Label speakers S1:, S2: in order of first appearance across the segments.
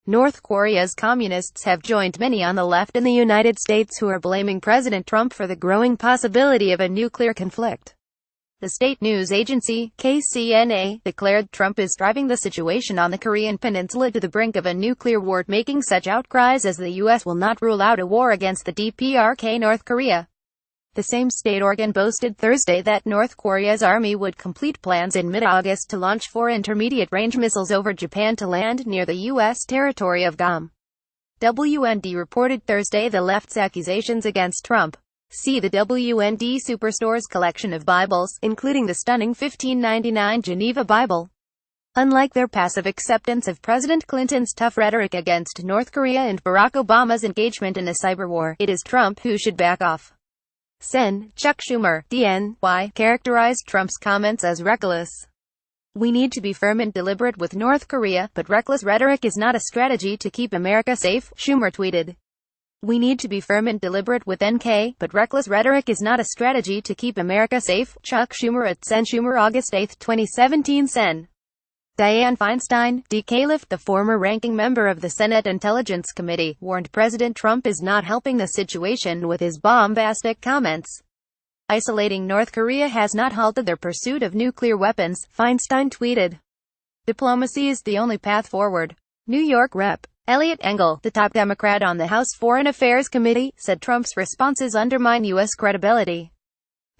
S1: North Korea's communists have joined many on the left in the United States who are blaming President Trump for the growing possibility of a nuclear conflict. The state news agency, KCNA, declared Trump is driving the situation on the Korean peninsula to the brink of a nuclear war, making such outcries as the U.S. will not rule out a war against the DPRK North Korea. The same state organ boasted Thursday that North Korea's army would complete plans in mid-August to launch 4 intermediate-range missiles over Japan to land near the U.S. territory of Guam. WND reported Thursday the left's accusations against Trump. See the WND Superstore's collection of Bibles, including the stunning 1599 Geneva Bible. Unlike their passive acceptance of President Clinton's tough rhetoric against North Korea and Barack Obama's engagement in a cyber war, it is Trump who should back off. Sen. Chuck Schumer, DNY, characterized Trump's comments as reckless. We need to be firm and deliberate with North Korea, but reckless rhetoric is not a strategy to keep America safe, Schumer tweeted. We need to be firm and deliberate with NK, but reckless rhetoric is not a strategy to keep America safe, Chuck Schumer at Sen. Schumer August 8, 2017. Sen. Dianne Feinstein, D. Califf, the former ranking member of the Senate Intelligence Committee, warned President Trump is not helping the situation with his bombastic comments. Isolating North Korea has not halted their pursuit of nuclear weapons, Feinstein tweeted. Diplomacy is the only path forward. New York Rep. Eliot Engel, the top Democrat on the House Foreign Affairs Committee, said Trump's responses undermine U.S. credibility.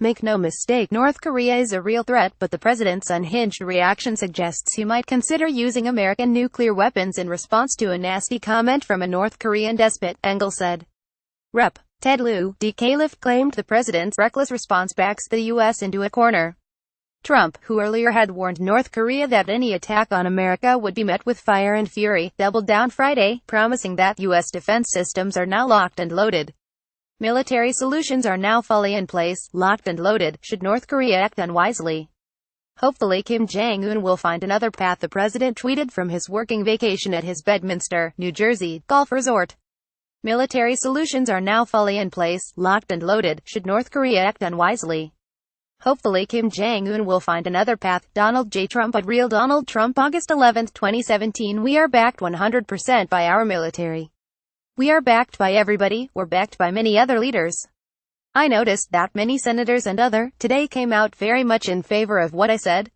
S1: Make no mistake, North Korea is a real threat, but the president's unhinged reaction suggests he might consider using American nuclear weapons in response to a nasty comment from a North Korean despot, Engel said. Rep. Ted Lieu, D. Califf, claimed the president's reckless response backs the U.S. into a corner. Trump, who earlier had warned North Korea that any attack on America would be met with fire and fury, doubled down Friday, promising that U.S. defense systems are now locked and loaded. Military solutions are now fully in place, locked and loaded, should North Korea act unwisely. Hopefully Kim Jong-un will find another path, the president tweeted from his working vacation at his Bedminster, New Jersey, golf resort. Military solutions are now fully in place, locked and loaded, should North Korea act unwisely. Hopefully Kim Jong-un will find another path. Donald J. Trump at Real Donald Trump August 11, 2017. We are backed 100% by our military. We are backed by everybody, we're backed by many other leaders. I noticed that many senators and other, today came out very much in favor of what I said.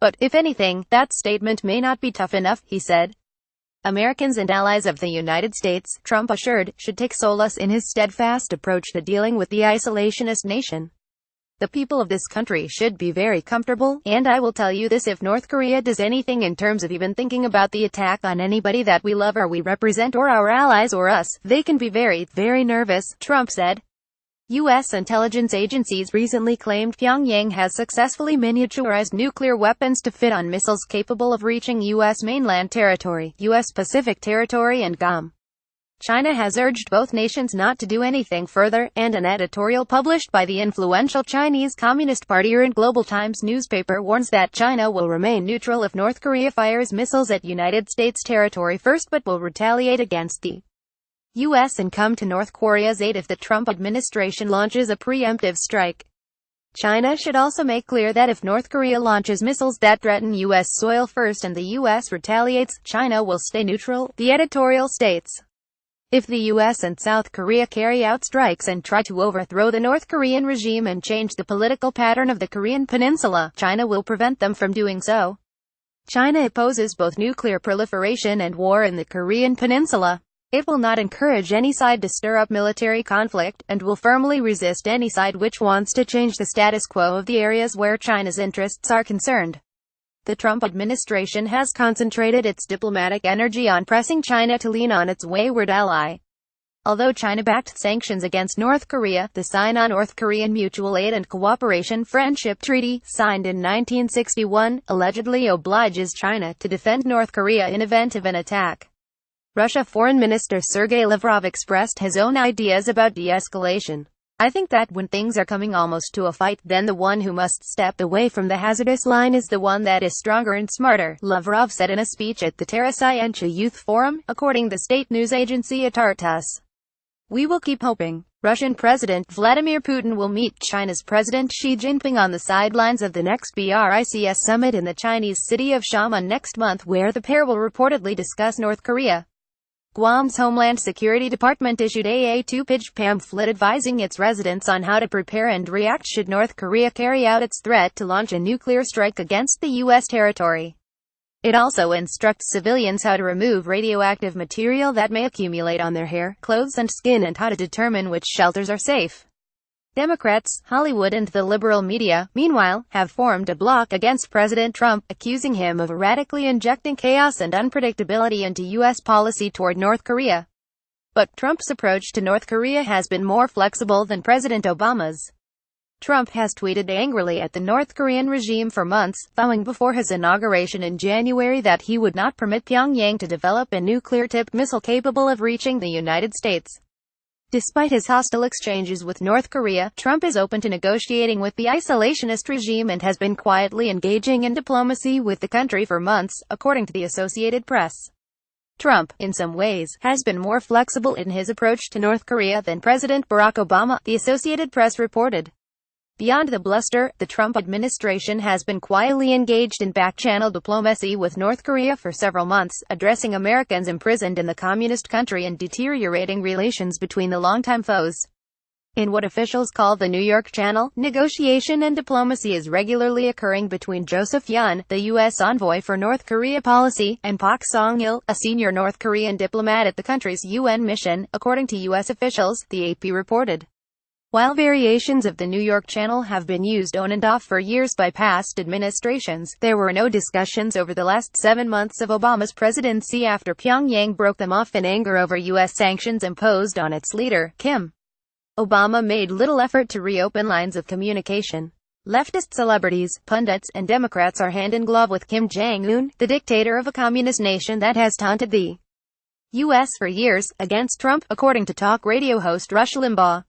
S1: But, if anything, that statement may not be tough enough, he said. Americans and allies of the United States, Trump assured, should take solace in his steadfast approach to dealing with the isolationist nation. The people of this country should be very comfortable, and I will tell you this, if North Korea does anything in terms of even thinking about the attack on anybody that we love or we represent or our allies or us, they can be very, very nervous, Trump said. U.S. intelligence agencies recently claimed Pyongyang has successfully miniaturized nuclear weapons to fit on missiles capable of reaching U.S. mainland territory, U.S. Pacific territory and Guam. China has urged both nations not to do anything further, and an editorial published by the influential Chinese Communist Party-run Global Times newspaper warns that China will remain neutral if North Korea fires missiles at United States territory first, but will retaliate against the U.S. and come to North Korea's aid if the Trump administration launches a preemptive strike. China should also make clear that if North Korea launches missiles that threaten U.S. soil first and the U.S. retaliates, China will stay neutral, the editorial states. If the U.S. and South Korea carry out strikes and try to overthrow the North Korean regime and change the political pattern of the Korean peninsula, China will prevent them from doing so. China opposes both nuclear proliferation and war in the Korean peninsula. It will not encourage any side to stir up military conflict, and will firmly resist any side which wants to change the status quo of the areas where China's interests are concerned. The Trump administration has concentrated its diplomatic energy on pressing China to lean on its wayward ally. Although China backed sanctions against North Korea, the Sino-North Korean Mutual Aid and Cooperation Friendship Treaty, signed in 1961, allegedly obliges China to defend North Korea in event of an attack. Russia Foreign Minister Sergei Lavrov expressed his own ideas about de-escalation. I think that when things are coming almost to a fight, then the one who must step away from the hazardous line is the one that is stronger and smarter, Lavrov said in a speech at the Terascientia Youth Forum, according to the state news agency Tartas. We will keep hoping. Russian President Vladimir Putin will meet China's President Xi Jinping on the sidelines of the next BRICS summit in the Chinese city of Xiamen next month, where the pair will reportedly discuss North Korea. Guam's Homeland Security Department issued a two-page pamphlet advising its residents on how to prepare and react should North Korea carry out its threat to launch a nuclear strike against the U.S. territory. It also instructs civilians how to remove radioactive material that may accumulate on their hair, clothes and skin, and how to determine which shelters are safe. Democrats, Hollywood and the liberal media, meanwhile, have formed a bloc against President Trump, accusing him of erratically injecting chaos and unpredictability into U.S. policy toward North Korea. But Trump's approach to North Korea has been more flexible than President Obama's. Trump has tweeted angrily at the North Korean regime for months, vowing before his inauguration in January that he would not permit Pyongyang to develop a nuclear-tipped missile capable of reaching the United States. Despite his hostile exchanges with North Korea, Trump is open to negotiating with the isolationist regime and has been quietly engaging in diplomacy with the country for months, according to the Associated Press. Trump, in some ways, has been more flexible in his approach to North Korea than President Barack Obama, the Associated Press reported. Beyond the bluster, the Trump administration has been quietly engaged in back-channel diplomacy with North Korea for several months, addressing Americans imprisoned in the communist country and deteriorating relations between the longtime foes. In what officials call the New York Channel, negotiation and diplomacy is regularly occurring between Joseph Yun, the U.S. envoy for North Korea policy, and Pak Song-il, a senior North Korean diplomat at the country's UN mission, according to U.S. officials, the AP reported. While variations of the New York Channel have been used on and off for years by past administrations, there were no discussions over the last 7 months of Obama's presidency after Pyongyang broke them off in anger over U.S. sanctions imposed on its leader, Kim. Obama made little effort to reopen lines of communication. Leftist celebrities, pundits, and Democrats are hand-in-glove with Kim Jong-un, the dictator of a communist nation that has taunted the U.S. for years, against Trump, according to talk radio host Rush Limbaugh.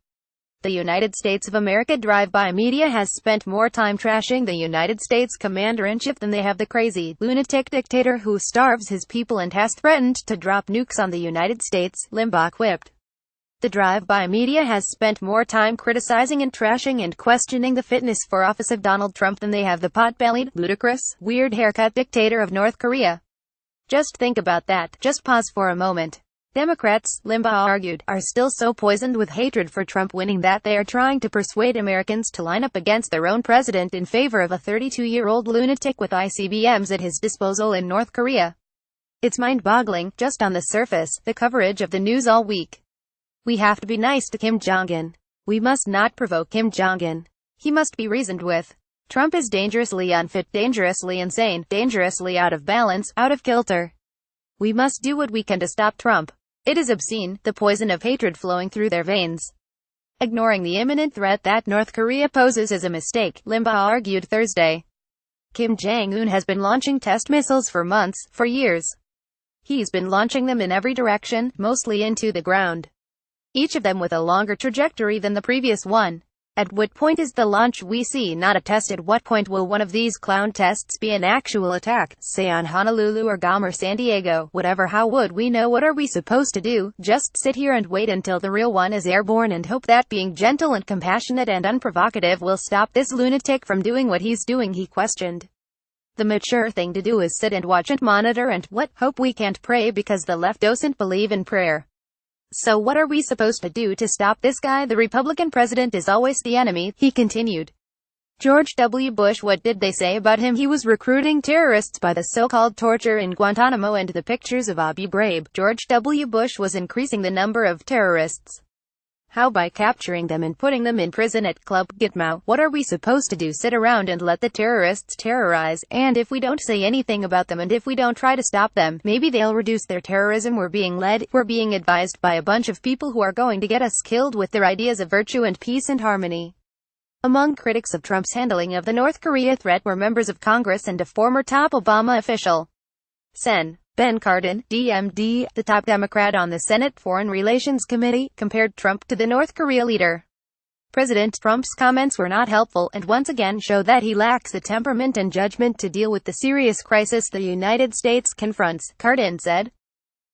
S1: The United States of America drive-by media has spent more time trashing the United States commander-in-chief than they have the crazy, lunatic dictator who starves his people and has threatened to drop nukes on the United States, Limbaugh quipped. The drive-by media has spent more time criticizing and trashing and questioning the fitness for office of Donald Trump than they have the pot-bellied, ludicrous, weird haircut dictator of North Korea. Just think about that. Just pause for a moment. Democrats, Limbaugh argued, are still so poisoned with hatred for Trump winning that they are trying to persuade Americans to line up against their own president in favor of a 32-year-old lunatic with ICBMs at his disposal in North Korea. It's mind-boggling, just on the surface, the coverage of the news all week. We have to be nice to Kim Jong-un. We must not provoke Kim Jong-un. He must be reasoned with. Trump is dangerously unfit, dangerously insane, dangerously out of balance, out of kilter. We must do what we can to stop Trump. It is obscene, the poison of hatred flowing through their veins. Ignoring the imminent threat that North Korea poses is a mistake, Limbaugh argued Thursday. Kim Jong-un has been launching test missiles for months, for years. He's been launching them in every direction, mostly into the ground. Each of them with a longer trajectory than the previous one. At what point is the launch we see not a test? At what point will one of these clown tests be an actual attack, say on Honolulu or Guam or San Diego? Whatever, how would we know? What are we supposed to do? Just sit here and wait until the real one is airborne and hope that being gentle and compassionate and unprovocative will stop this lunatic from doing what he's doing, he questioned. The mature thing to do is sit and watch and monitor and, what, hope we can't pray because the left doesn't believe in prayer. So what are we supposed to do to stop this guy? The Republican president is always the enemy, he continued. George W. Bush, what did they say about him? He was recruiting terrorists by the so-called torture in Guantanamo and the pictures of Abu Ghraib. George W. Bush was increasing the number of terrorists. How? By capturing them and putting them in prison at Club Gitmo. What are we supposed to do? Sit around and let the terrorists terrorize? And if we don't say anything about them and if we don't try to stop them, maybe they'll reduce their terrorism. We're being advised by a bunch of people who are going to get us killed with their ideas of virtue and peace and harmony. Among critics of Trump's handling of the North Korea threat were members of Congress and a former top Obama official. Ben Cardin, DMD, the top Democrat on the Senate Foreign Relations Committee, compared Trump to the North Korea leader. President Trump's comments were not helpful and once again show that he lacks the temperament and judgment to deal with the serious crisis the United States confronts, Cardin said.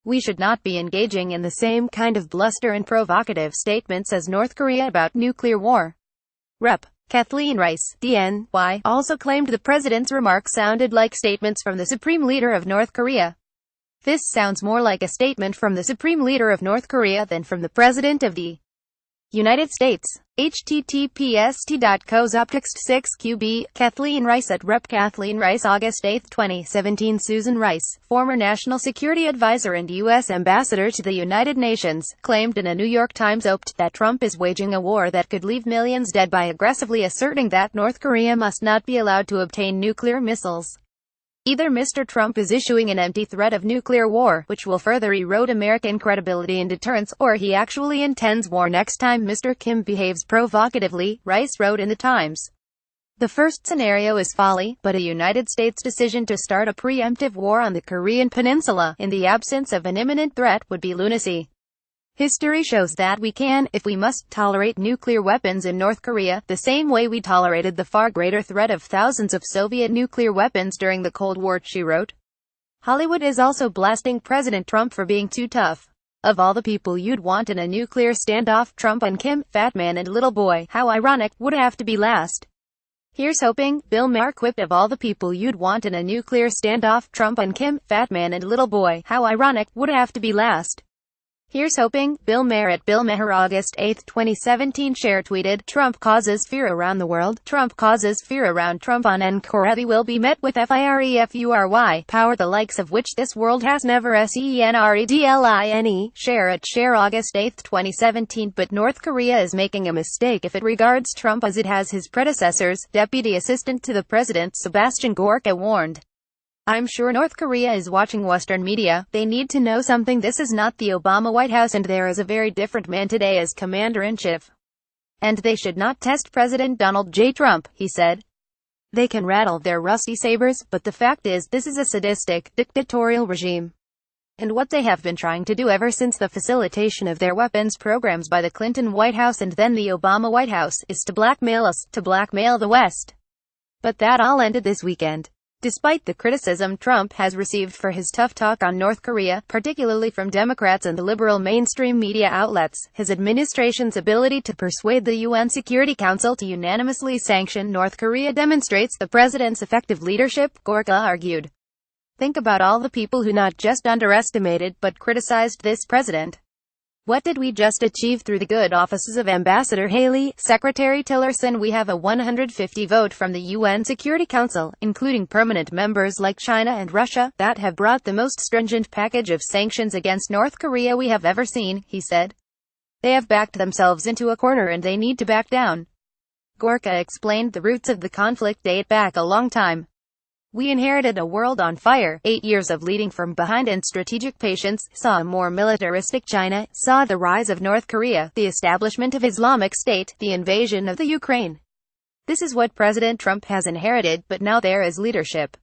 S1: We should not be engaging in the same kind of bluster and provocative statements as North Korea about nuclear war. Rep. Kathleen Rice, DNY, also claimed the president's remarks sounded like statements from the supreme leader of North Korea. This sounds more like a statement from the Supreme Leader of North Korea than from the President of the United States. https://kozoptext6qb Kathleen Rice at Rep. Kathleen Rice, August 8, 2017. Susan Rice, former National Security Advisor and U.S. Ambassador to the United Nations, claimed in a New York Times op-ed that Trump is waging a war that could leave millions dead by aggressively asserting that North Korea must not be allowed to obtain nuclear missiles. Either Mr. Trump is issuing an empty threat of nuclear war, which will further erode American credibility and deterrence, or he actually intends war next time Mr. Kim behaves provocatively, Rice wrote in the Times. The first scenario is folly, but a United States decision to start a preemptive war on the Korean Peninsula, in the absence of an imminent threat, would be lunacy. History shows that we can, if we must, tolerate nuclear weapons in North Korea, the same way we tolerated the far greater threat of thousands of Soviet nuclear weapons during the Cold War, she wrote. Hollywood is also blasting President Trump for being too tough. Of all the people you'd want in a nuclear standoff, Trump and Kim, fat man and little boy, how ironic, would have to be last. Here's hoping, Bill Maher quipped. Of all the people you'd want in a nuclear standoff, Trump and Kim, fat man and little boy, how ironic, would have to be last. Here's hoping, Bill Maher at Bill Maher, August 8, 2017. Cher tweeted, Trump causes fear around the world. Trump causes fear around Trump on Encoretti will be met with firefury power the likes of which this world has never senredline. Cher at Cher, August 8, 2017. But North Korea is making a mistake if it regards Trump as it has his predecessors, Deputy Assistant to the President Sebastian Gorka warned. I'm sure North Korea is watching Western media. They need to know something. This is not the Obama White House, and there is a very different man today as Commander-in-Chief. And they should not test President Donald J. Trump, he said. They can rattle their rusty sabers, but the fact is, this is a sadistic, dictatorial regime. And what they have been trying to do ever since the facilitation of their weapons programs by the Clinton White House and then the Obama White House, is to blackmail us, to blackmail the West. But that all ended this weekend. Despite the criticism Trump has received for his tough talk on North Korea, particularly from Democrats and the liberal mainstream media outlets, his administration's ability to persuade the UN Security Council to unanimously sanction North Korea demonstrates the president's effective leadership, Gorka argued. Think about all the people who not just underestimated but criticized this president. What did we just achieve through the good offices of Ambassador Haley, Secretary Tillerson? We have a 150 vote from the UN Security Council, including permanent members like China and Russia, that have brought the most stringent package of sanctions against North Korea we have ever seen, he said. They have backed themselves into a corner and they need to back down. Gorka explained the roots of the conflict date back a long time. We inherited a world on fire, 8 years of leading from behind and strategic patience, saw a more militaristic China, saw the rise of North Korea, the establishment of Islamic State, the invasion of the Ukraine. This is what President Trump has inherited, but now there is leadership.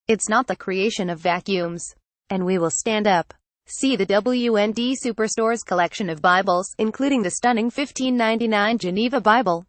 S1: It's not the creation of vacuums. And we will stand up. See the WND Superstore's collection of Bibles, including the stunning 1599 Geneva Bible.